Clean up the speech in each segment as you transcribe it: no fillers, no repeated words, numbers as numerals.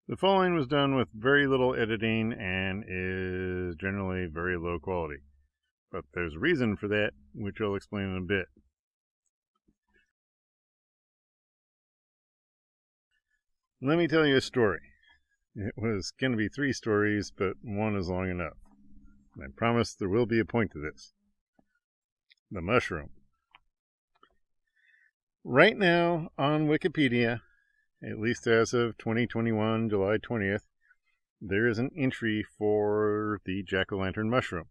The following was done with very little editing and is generally very low quality. But there's a reason for that, which I'll explain in a bit. Let me tell you a story. It was going to be 3 stories, but one is long enough. I promise there will be a point to this. The mushroom. Right now on Wikipedia, at least as of 2021, July 20th, there is an entry for the jack-o'-lantern mushroom,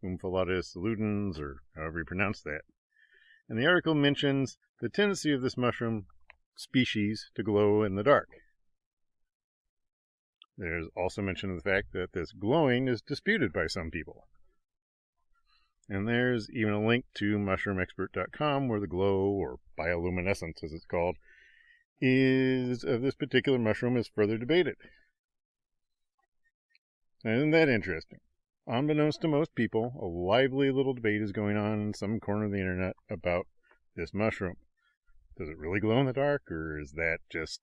Omphalotus ludens, or however you pronounce that. And the article mentions the tendency of this mushroom species to glow in the dark. There's also mention of the fact that this glowing is disputed by some people. And there's even a link to mushroomexpert.com where the glow, or bioluminescence as it's called, of this particular mushroom is further debated. Now, isn't that interesting? Unbeknownst to most people, a lively little debate is going on in some corner of the internet about this mushroom. Does it really glow in the dark, or is that just,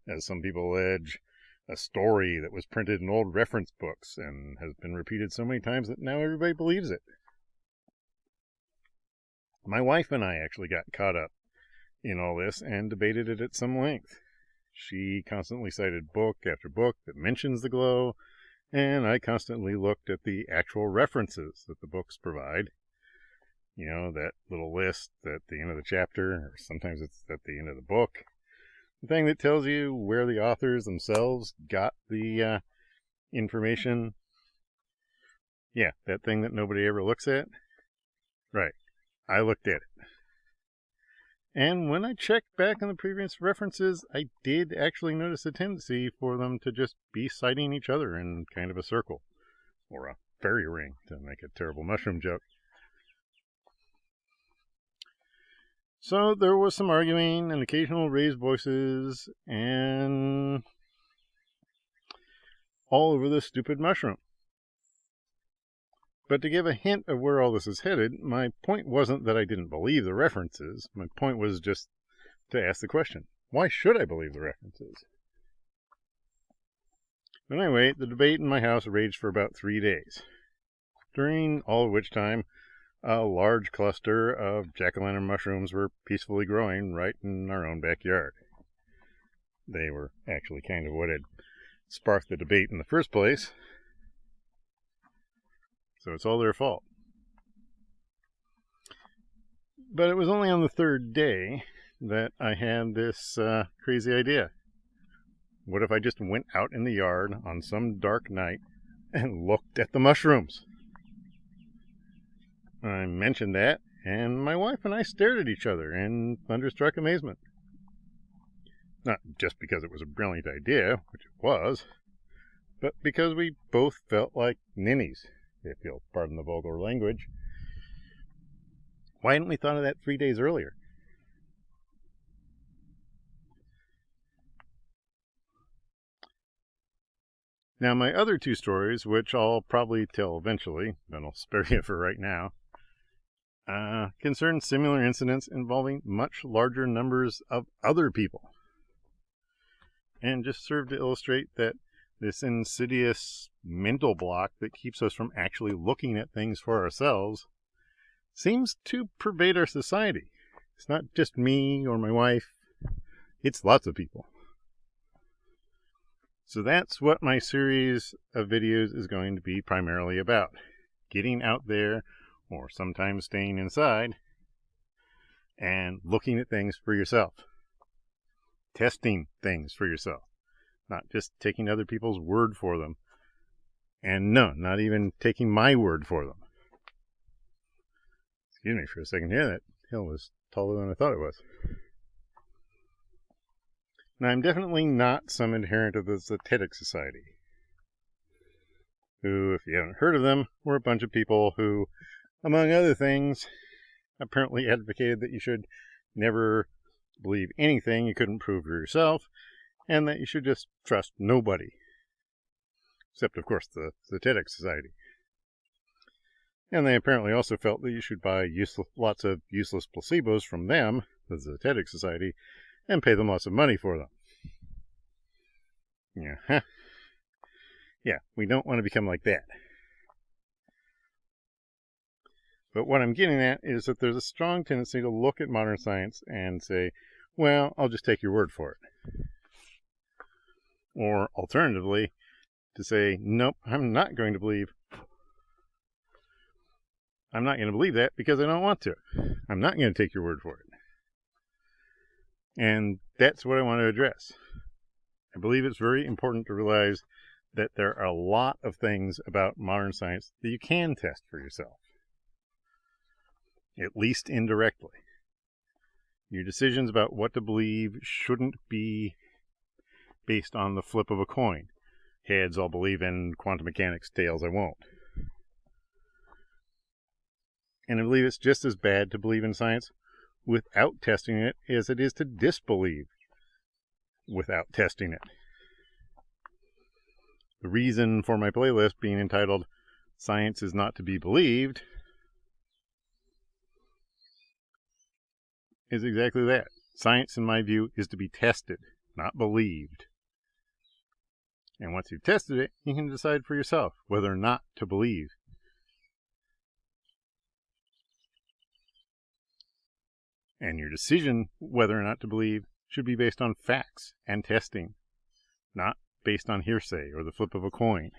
as some people allege, a story that was printed in old reference books and has been repeated so many times that now everybody believes it? My wife and I actually got caught up in all this and debated it at some length. She constantly cited book after book that mentions the glow, and I constantly looked at the actual references that the books provide. You know, that little list at the end of the chapter, or sometimes it's at the end of the book. The thing that tells you where the authors themselves got the information. Yeah, that thing that nobody ever looks at. Right, I looked at it. And when I checked back on the previous references, I did actually notice a tendency for them to just be citing each other in kind of a circle, or a fairy ring, to make a terrible mushroom joke. So there was some arguing and occasional raised voices and all over this stupid mushroom. But to give a hint of where all this is headed, my point wasn't that I didn't believe the references. My point was just to ask the question, why should I believe the references? But anyway, the debate in my house raged for about 3 days, during all of which time a large cluster of jack-o'-lantern mushrooms were peacefully growing right in our own backyard. They were actually kind of what had sparked the debate in the first place, so it's all their fault. But it was only on the 3rd day that I had this crazy idea. What if I just went out in the yard on some dark night and looked at the mushrooms? I mentioned that, and my wife and I stared at each other in thunderstruck amazement. Not just because it was a brilliant idea, which it was, but because we both felt like ninnies, if you'll pardon the vulgar language. Why hadn't we thought of that 3 days earlier? Now, my other 2 stories, which I'll probably tell eventually, but I'll spare you for right now, concern similar incidents involving much larger numbers of other people, and just serve to illustrate that this insidious mental block that keeps us from actually looking at things for ourselves seems to pervade our society. It's not just me or my wife, it's lots of people. So that's what my series of videos is going to be primarily about. Getting out there, or sometimes staying inside, and looking at things for yourself. Testing things for yourself. Not just taking other people's word for them. And no, not even taking my word for them. Excuse me for a second here, that hill was taller than I thought it was. Now, I'm definitely not some adherent of the Zetetic Society, who, if you haven't heard of them, were a bunch of people who, among other things, apparently advocated that you should never believe anything you couldn't prove for yourself, and that you should just trust nobody. Except, of course, the Zetetic Society. And they apparently also felt that you should buy lots of useless placebos from them, the Zetetic Society, and pay them lots of money for them. Yeah, yeah, we don't want to become like that. But what I'm getting at is that there's a strong tendency to look at modern science and say, well, I'll just take your word for it. Or alternatively, to say, nope, I'm not going to believe that because I don't want to. I'm not going to take your word for it. And that's what I want to address. I believe it's very important to realize that there are a lot of things about modern science that you can test for yourself, at least indirectly. Your decisions about what to believe shouldn't be based on the flip of a coin. Heads, I'll believe in quantum mechanics. Tails, I won't. And I believe it's just as bad to believe in science without testing it as it is to disbelieve without testing it. The reason for my playlist being entitled Science is Not to Be Believed is exactly that. Science, in my view, is to be tested, not believed. And once you've tested it, you can decide for yourself whether or not to believe. And your decision whether or not to believe should be based on facts and testing, not based on hearsay or the flip of a coin.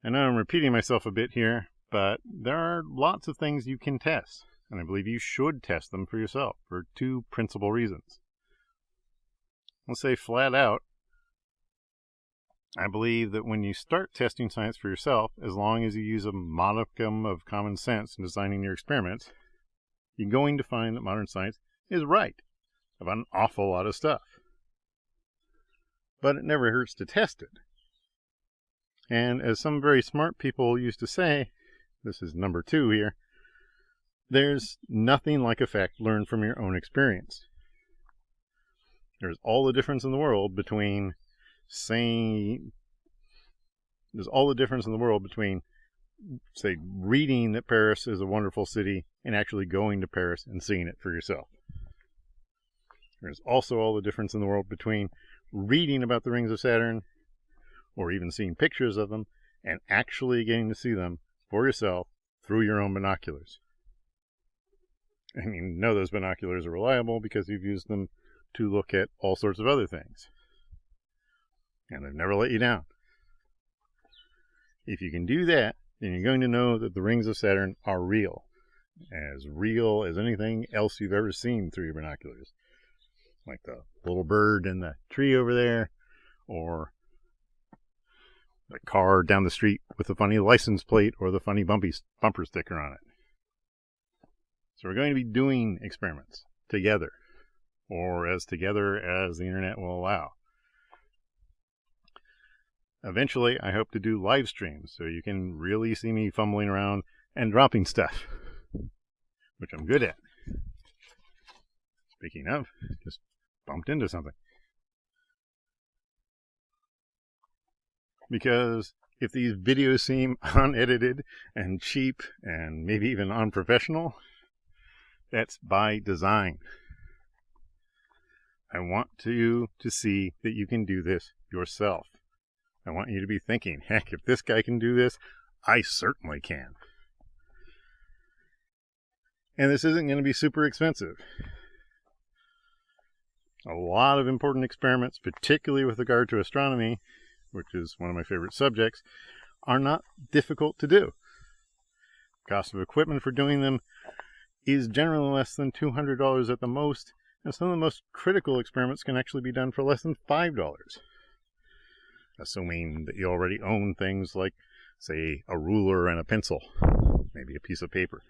I know I'm repeating myself a bit here, but there are lots of things you can test, and I believe you should test them for yourself for two principal reasons. Let's say flat out, I believe that when you start testing science for yourself, as long as you use a modicum of common sense in designing your experiments, you're going to find that modern science is right about an awful lot of stuff. But it never hurts to test it. And as some very smart people used to say, this is number 2 here, there's nothing like a fact learned from your own experience. There's all the difference in the world between say, reading that Paris is a wonderful city and actually going to Paris and seeing it for yourself. There's also all the difference in the world between reading about the rings of Saturn or even seeing pictures of them and actually getting to see them for yourself through your own binoculars. And you know those binoculars are reliable because you've used them to look at all sorts of other things. And they've never let you down. If you can do that, then you're going to know that the rings of Saturn are real as anything else you've ever seen through your binoculars. Like the little bird in the tree over there, or the car down the street with the funny license plate or the funny bumper sticker on it. So we're going to be doing experiments together, or as together as the internet will allow. Eventually, I hope to do live streams so you can really see me fumbling around and dropping stuff, which I'm good at. Speaking of, just bumped into something. Because if these videos seem unedited and cheap and maybe even unprofessional, that's by design. I want you to see that you can do this yourself. I want you to be thinking, heck, if this guy can do this, I certainly can. And this isn't going to be super expensive. A lot of important experiments, particularly with regard to astronomy, which is one of my favorite subjects, are not difficult to do. The cost of equipment for doing them is generally less than $200 at the most, and some of the most critical experiments can actually be done for less than $5. Assuming that you already own things like, say, a ruler and a pencil, maybe a piece of paper.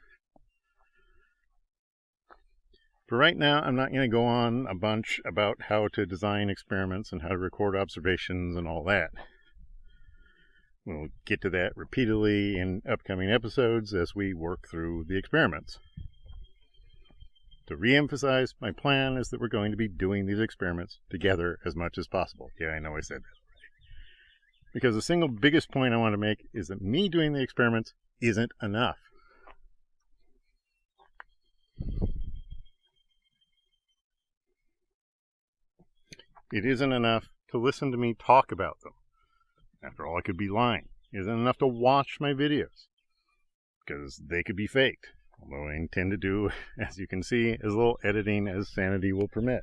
For right now, I'm not going to go on a bunch about how to design experiments and how to record observations and all that. We'll get to that repeatedly in upcoming episodes as we work through the experiments. To re-emphasize, my plan is that we're going to be doing these experiments together as much as possible. Yeah, I know I said that. Because the single biggest point I want to make is that me doing the experiments isn't enough. It isn't enough to listen to me talk about them. After all, I could be lying. It isn't enough to watch my videos, because they could be faked. Although I intend to do, as you can see, as little editing as sanity will permit.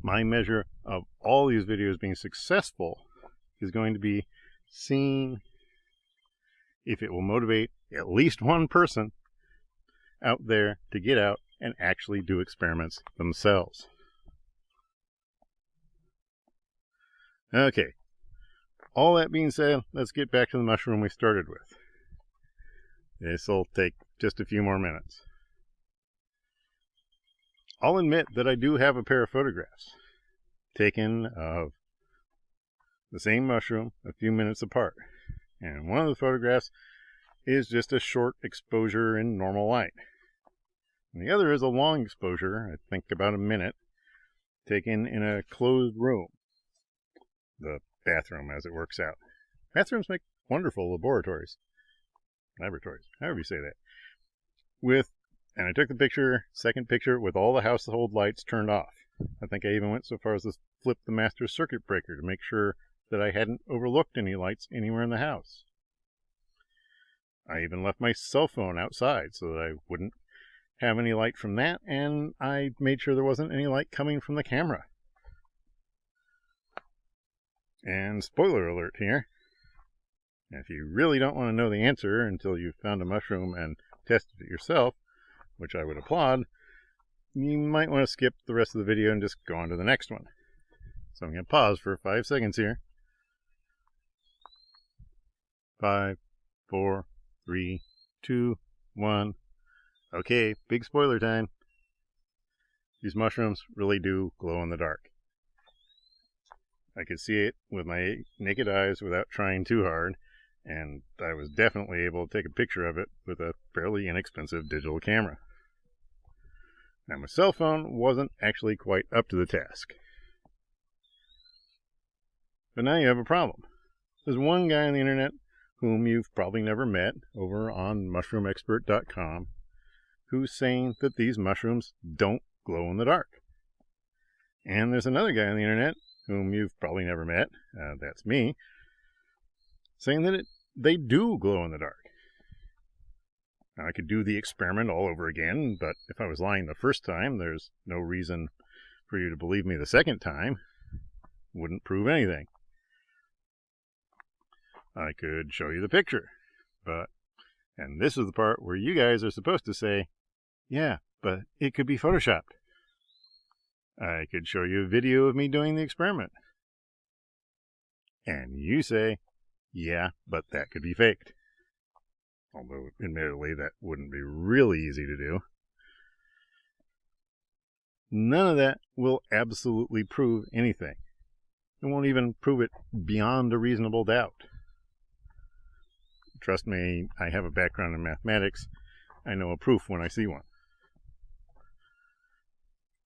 My measure of all these videos being successful is going to be seeing if it will motivate at least one person out there to get out and actually do experiments themselves. Okay, all that being said, let's get back to the mushroom we started with. This will take just a few more minutes. I'll admit that I do have a pair of photographs taken of the same mushroom a few minutes apart. And one of the photographs is just a short exposure in normal light. And the other is a long exposure, I think about a minute, taken in a closed room. The bathroom, as it works out. Bathrooms make wonderful laboratories, however you say that. And I took the second picture, with all the household lights turned off. I think I even went so far as to flip the master circuit breaker to make sure that I hadn't overlooked any lights anywhere in the house. I even left my cell phone outside so that I wouldn't have any light from that, and I made sure there wasn't any light coming from the camera. And spoiler alert here, if you really don't want to know the answer until you've found a mushroom and tested it yourself, which I would applaud, you might want to skip the rest of the video and just go on to the next one. So I'm going to pause for 5 seconds here. 5, 4, 3, 2, 1. Okay, big spoiler time. These mushrooms really do glow in the dark. I could see it with my naked eyes without trying too hard, and I was definitely able to take a picture of it with a fairly inexpensive digital camera. Now, my cell phone wasn't actually quite up to the task. But now you have a problem. There's one guy on the internet whom you've probably never met over on mushroomexpert.com who's saying that these mushrooms don't glow in the dark. And there's another guy on the internet whom you've probably never met, that's me, saying that they do glow in the dark. Now, I could do the experiment all over again, but if I was lying the first time, there's no reason for you to believe me the second time. Wouldn't prove anything. I could show you the picture, and this is the part where you guys are supposed to say, yeah, but it could be photoshopped. I could show you a video of me doing the experiment. And you say, yeah, but that could be faked. Although, admittedly, that wouldn't be really easy to do. None of that will absolutely prove anything. It won't even prove it beyond a reasonable doubt. Trust me, I have a background in mathematics. I know a proof when I see one.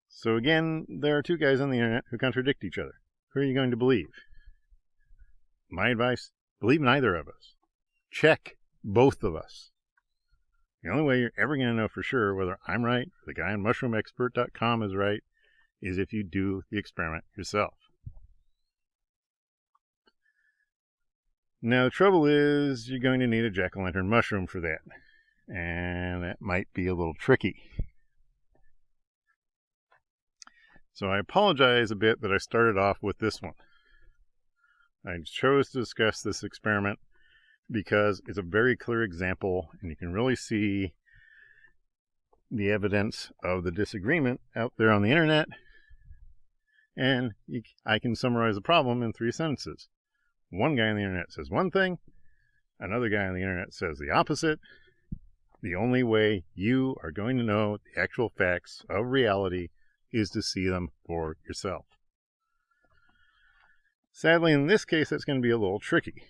So again, there are two guys on the internet who contradict each other. Who are you going to believe? My advice, believe neither of us. Check both of us. The only way you're ever going to know for sure whether I'm right or the guy on mushroomexpert.com is right is if you do the experiment yourself. Now, the trouble is you're going to need a jack-o'-lantern mushroom for that, and that might be a little tricky. So I apologize a bit that I started off with this one. I chose to discuss this experiment because it's a very clear example, and you can really see the evidence of the disagreement out there on the internet, and I can summarize the problem in 3 sentences. One guy on the internet says one thing, another guy on the internet says the opposite. The only way you are going to know the actual facts of reality is to see them for yourself. Sadly, in this case, it's going to be a little tricky.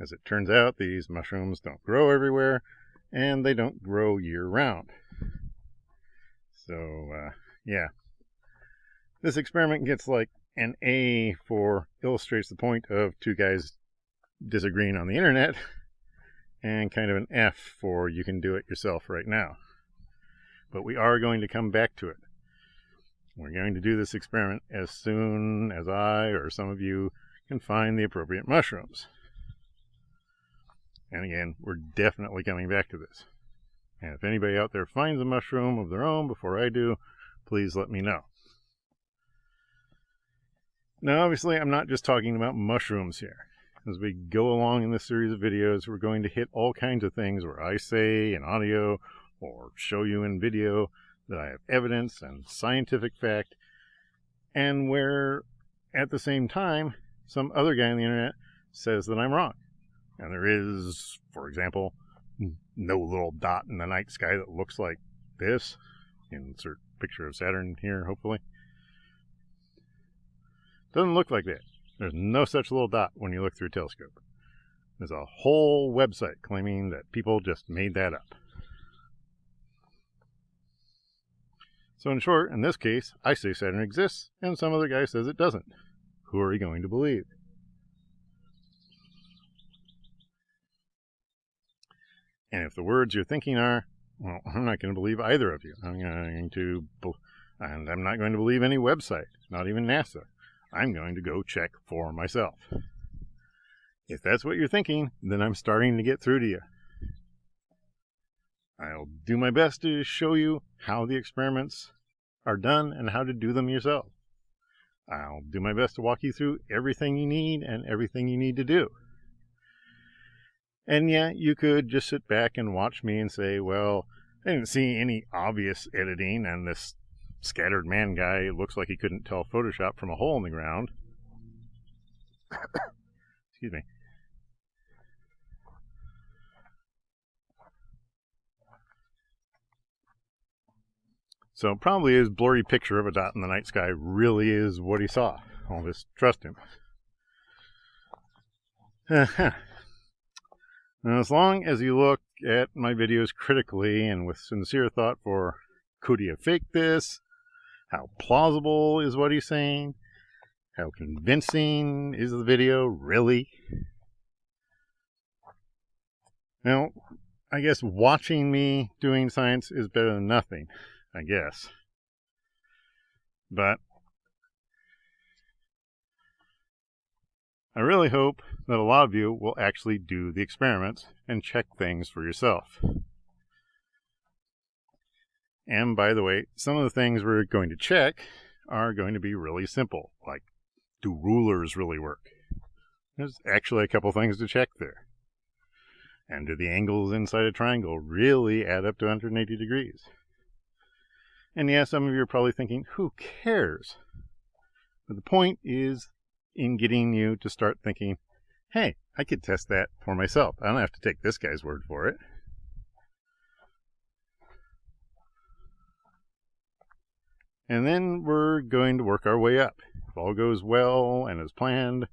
As it turns out, these mushrooms don't grow everywhere, and they don't grow year-round. So, yeah. This experiment gets like an A for illustrates the point of two guys disagreeing on the internet, and kind of an F for you can do it yourself right now. But we are going to come back to it. We're going to do this experiment as soon as I or some of you can find the appropriate mushrooms. And again, we're definitely coming back to this. And if anybody out there finds a mushroom of their own before I do, please let me know. Now, obviously, I'm not just talking about mushrooms here. As we go along in this series of videos, we're going to hit all kinds of things where I say in audio or show you in video that I have evidence and scientific fact, and where, at the same time, some other guy on the internet says that I'm wrong. And there is, for example, no little dot in the night sky that looks like this. Insert picture of Saturn here, hopefully. Doesn't look like that. There's no such little dot when you look through a telescope. There's a whole website claiming that people just made that up. So in short, in this case, I say Saturn exists, and some other guy says it doesn't. Who are you going to believe? And if the words you're thinking are, well, I'm not going to believe either of you. I'm not going to believe any website, not even NASA. I'm going to go check for myself. If that's what you're thinking, then I'm starting to get through to you. I'll do my best to show you how the experiments are done and how to do them yourself. I'll do my best to walk you through everything you need and everything you need to do. And yeah, you could just sit back and watch me and say, well, I didn't see any obvious editing, and this scattered man guy looks like he couldn't tell Photoshop from a hole in the ground. Excuse me. So probably his blurry picture of a dot in the night sky really is what he saw. I'll just trust him. Now, as long as you look at my videos critically and with sincere thought for, could he have faked this? How plausible is what he's saying? How convincing is the video, really? Now, I guess watching me doing science is better than nothing, I guess. But I really hope that a lot of you will actually do the experiments and check things for yourself. And by the way, some of the things we're going to check are going to be really simple, like, do rulers really work? There's actually a couple things to check there. And do the angles inside a triangle really add up to 180 degrees? And yeah, some of you are probably thinking, who cares? But the point is in getting you to start thinking, hey, I could test that for myself. I don't have to take this guy's word for it. And then we're going to work our way up. If all goes well and as planned,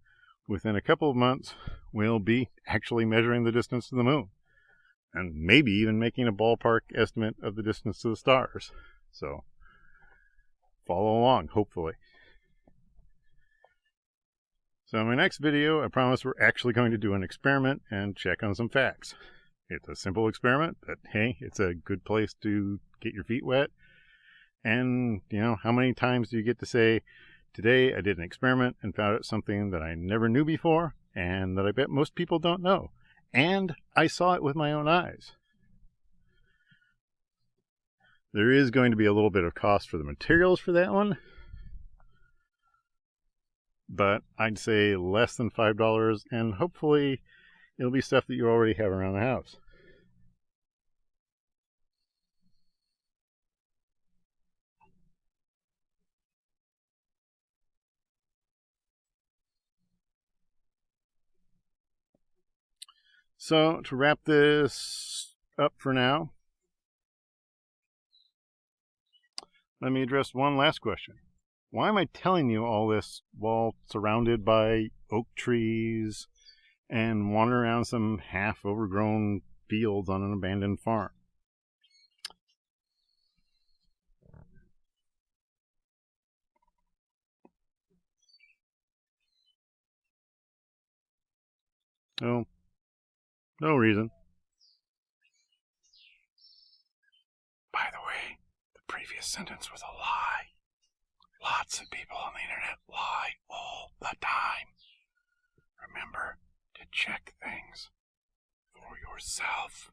within a couple of months, we'll be actually measuring the distance to the moon. And maybe even making a ballpark estimate of the distance to the stars. So, follow along, hopefully. So in my next video, I promise we're actually going to do an experiment and check on some facts. It's a simple experiment, but hey, it's a good place to get your feet wet. And, you know, how many times do you get to say, today I did an experiment and found out something that I never knew before and that I bet most people don't know. And I saw it with my own eyes. There is going to be a little bit of cost for the materials for that one. But I'd say less than $5, and hopefully it'll be stuff that you already have around the house. So, to wrap this up for now, let me address one last question. Why am I telling you all this while surrounded by oak trees and wandering around some half-overgrown fields on an abandoned farm? Oh, no reason. By the way, the previous sentence was a lie. Lots of people on the internet lie all the time. Remember to check things for yourself.